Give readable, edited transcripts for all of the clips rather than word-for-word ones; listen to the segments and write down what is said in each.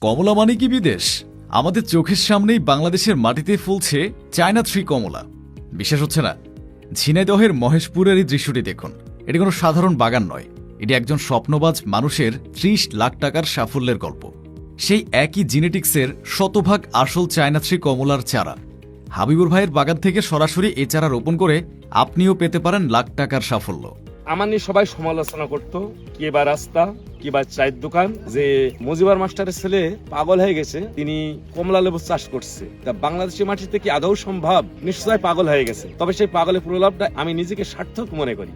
কমলা মানে কি বিদেশ? আমাদের চোখের সামনেই বাংলাদেশের মাটিতে ফুলছে চায়না থ্রি কমলা। বিশ্বাস হচ্ছে না? ঝিনাইদহের মহেশপুরের এই দৃশ্যটি দেখুন। এটি কোনো সাধারণ বাগান নয়, এটি একজন স্বপ্নবাজ মানুষের ৩০ লাখ টাকার সাফল্যের গল্প। সেই একই জিনেটিক্সের শতভাগ আসল চায়না থ্রি কমলার চারা। হাবিবুর ভাইয়ের বাগান থেকে সরাসরি এই চারা রোপণ করে আপনিও পেতে পারেন লাখ টাকার সাফল্য। আমার নিয়ে সবাই সমালোচনা করতো, কি বা রাস্তা, কি বা চায়ের দোকান, যে মজিবার মাস্টারের ছেলে পাগল হয়ে গেছে, তিনি কমলা লেবু চাষ করছে। তা বাংলাদেশের মাটিতে কি আদৌ সম্ভব? নিশ্চয় পাগল হয়ে গেছে। তবে সেই পাগলের প্রলাপটা আমি নিজেকে সার্থক মনে করি।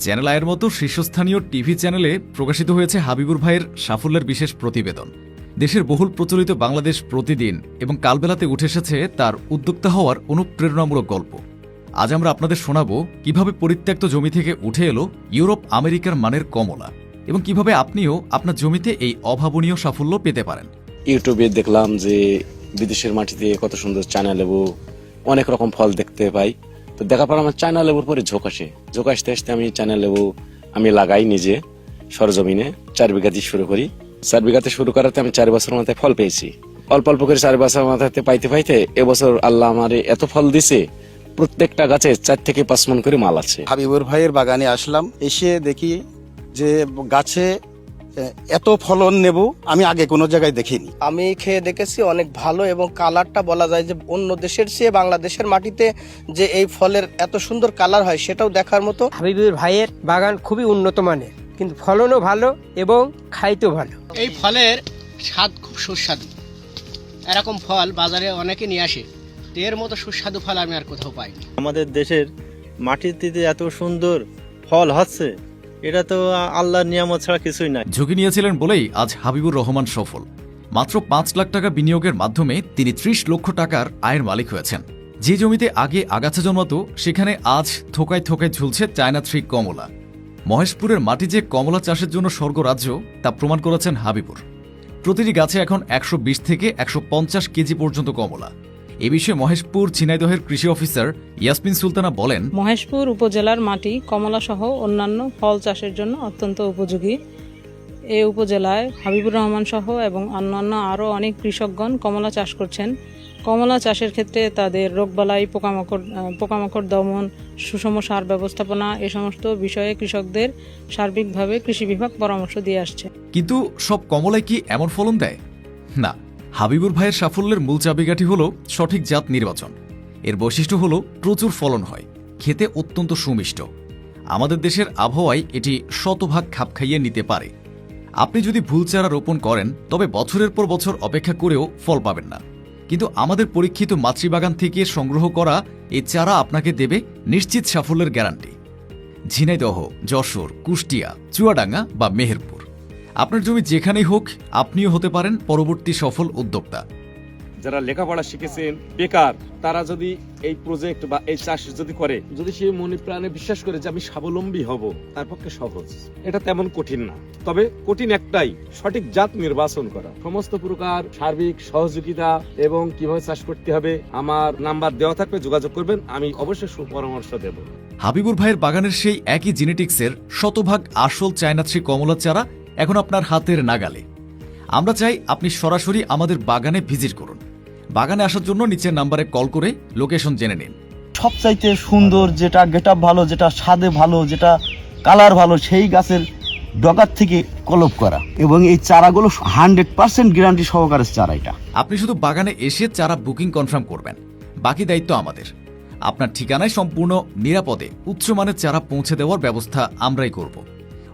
চ্যানেল আয়ের মতো শীর্ষস্থানীয় টিভি চ্যানেলে প্রকাশিত হয়েছে হাবিবুর ভাইয়ের সাফল্যের বিশেষ প্রতিবেদন। দেশের বহুল প্রচলিত বাংলাদেশ প্রতিদিন এবং কালবেলাতে উঠে এসেছে তার উদ্যোক্তা হওয়ার অনুপ্রেরণামূলক গল্প। আজ আমরা আপনাদের শোনাব কিভাবে পরিত্যক্ত জমি থেকে উঠে এলো ইউরোপ আমেরিকার মানের কমলা এবং কিভাবে আপনিও আপনার জমিতে এই অভাবনীয় সাফল্য পেতে পারেন। ইউটিউবে দেখলাম যে বিদেশের মাটিতে কত সুন্দর চায়না লেবু, অনেক রকম ফল দেখতে পাই। তো দেখার পর আমার চায়না লেবুর পরে ঝোঁক আসতে আসতে আমি চায়না লেবু আমি লাগাই নিজে সরজমিনে। 4 বিঘাতে শুরু করি। 4 বিঘাতে শুরু করাতে আমি 4 বছর মাথায় ফল পেয়েছি। অল্প অল্প করে 4 বছর মাথায় পাইতে পাইতে এবছর আল্লাহ আমার এত ফল দিছে, প্রত্যেকটা গাছে 4 থেকে 5 মণ করে মাল আছে। হাবিবুর ভাইয়ের বাগানে আসলাম, এসে দেখি যে গাছে এত ফলন নেব আমি আগে কোনো জায়গায় দেখিনি। আমি খেয়ে দেখেছি, অনেক ভালো, এবং কালারটা বলা যায় যে অন্য দেশের চেয়ে বাংলাদেশের মাটিতে যে এই ফলের এত সুন্দর কালার হয় সেটাও দেখার মতো। হাবিবুর ভাইয়ের বাগান খুবই উন্নত মানের, কিন্তু ফলনও ভালো এবং খাইতেও ভালো। এই ফলের স্বাদ খুব সুস্বাদু। এরকম ফল বাজারে অনেকে নিয়ে আসে, এর মতো সুস্বাদু ফল আমি আর কোথাও পাইনি। আমাদের দেশের মাটিতে এত সুন্দর ফল হচ্ছে, এটা তো আল্লাহর নিয়ামত ছাড়া কিছুই নাই। ঝুঁকি নিয়েছিলেন বলেই আজ হাবিবুর রহমান সফল। মাত্র 5 লাখ টাকা বিনিয়োগের মাধ্যমে তিনি 30 লক্ষ টাকার আয়ের মালিক হয়েছেন। যে জমিতে আগে আগাছা জন্মাতো সেখানে আজ থোকায় থোকায় ঝুলছে চায়না থ্রি কমলা। মহেশপুরের মাটি যে কমলা চাষের জন্য স্বর্গরাজ্য তা প্রমাণ করেছেন হাবিবুর। প্রতিটি গাছে এখন 120 থেকে 150 কেজি পর্যন্ত কমলা। এ বিষয়ে মহেশপুর ঝিনাইদহের কৃষি অফিসার ইয়াসমিন সুলতানা বলেন, মহেশপুর উপজেলার মাটি কমলা সহ অন্যান্য ফল চাষের জন্য অত্যন্ত উপযোগী। এই উপজেলায় হাবিবুর রহমান সহ এবং অন্যান্য আরও অনেক কৃষকগণ কমলা চাষ করছেন। কমলা চাষের ক্ষেত্রে তাদের রোগবালাই, পোকামাকড় দমন, সুষম সার ব্যবস্থাপনা এ সমস্ত বিষয়ে কৃষকদের সার্বিকভাবে কৃষি বিভাগ পরামর্শ দিয়ে আসছে। কিন্তু সব কমলায় কি এমন ফলন দেয়? না। হাবিবুর ভাইয়ের সাফল্যের মূল চাবিকাঠি হল সঠিক জাত নির্বাচন। এর বৈশিষ্ট্য হল প্রচুর ফলন হয়, খেতে অত্যন্ত সুমিষ্ট। আমাদের দেশের আবহাওয়ায় এটি শতভাগ খাপ খাইয়ে নিতে পারে। আপনি যদি ভুল চারা রোপণ করেন তবে বছরের পর বছর অপেক্ষা করেও ফল পাবেন না। কিন্তু আমাদের পরীক্ষিত মাতৃবাগান থেকে সংগ্রহ করা এই চারা আপনাকে দেবে নিশ্চিত সাফল্যের গ্যারান্টি। ঝিনাইদহ, যশোর, কুষ্টিয়া, চুয়াডাঙ্গা বা মেহেরপুর, আপনার জমি যেখানেই হোক আপনিও হতে পারেন পরবর্তী সফল উদ্যোক্তা। যারা লেখাপড়া শিখেছেন, বেকার, তারা যদি এই প্রজেক্ট বা এই চাষ যদি করে, যদি সে মনে প্রাণে বিশ্বাস করে যে আমি স্বাবলম্বী হব, তার পক্ষে সহজ। এটা তেমন কঠিন না, তবে কঠিন একটাই, সঠিক জাত নির্বাচন করা। সমস্ত প্রকার সার্বিক সহযোগিতা এবং কিভাবে চাষ করতে হবে আমার নাম্বার দেওয়া থাকবে, যোগাযোগ করবেন, আমি অবশ্যই সুপরামর্শ দেব। হাবিবুর ভাইয়ের বাগানের সেই একই জেনেটিক্সের শতভাগ আসল চায়না থ্রি কমলা চারা এখন আপনার হাতের নাগালে। আমরা চাই আপনি সরাসরি আমাদের বাগানে ভিজিট করুন। বাগানে আসার জন্য নিচের নাম্বারে কল করে লোকেশন জেনে নিন। সবচাইতে সুন্দর যেটা গেটআপ ভালো, যেটা স্বাদে ভালো, যেটা কালার ভালো, সেই গাছের ডগার থেকে কলপ করা, এবং এই চারাগুলো 100% গ্যারান্টি সহকারে চারা। এটা আপনি শুধু বাগানে এসে চারা বুকিং কনফার্ম করবেন, বাকি দায়িত্ব আমাদের। আপনার ঠিকানায় সম্পূর্ণ নিরাপদে উচ্চমানের চারা পৌঁছে দেওয়ার ব্যবস্থা আমরাই করব।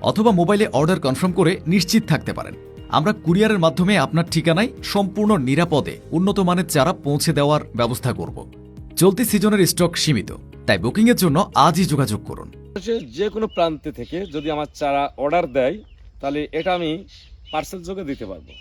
অথবা মোবাইলে অর্ডার কনফার্ম করে নিশ্চিত থাকতে পারেন, আমরা কুরিয়ারের মাধ্যমে আপনার ঠিকানায় সম্পূর্ণ নিরাপদে উন্নত মানের চারা পৌঁছে দেওয়ার ব্যবস্থা করব। চলতি সিজনের স্টক সীমিত, তাই বুকিংয়ের জন্য আজই যোগাযোগ করুন। যে কোনো প্রান্তে থেকে যদি আমার চারা অর্ডার দেয়, তাহলে এটা আমি পার্সেল যোগে দিতে পারবো।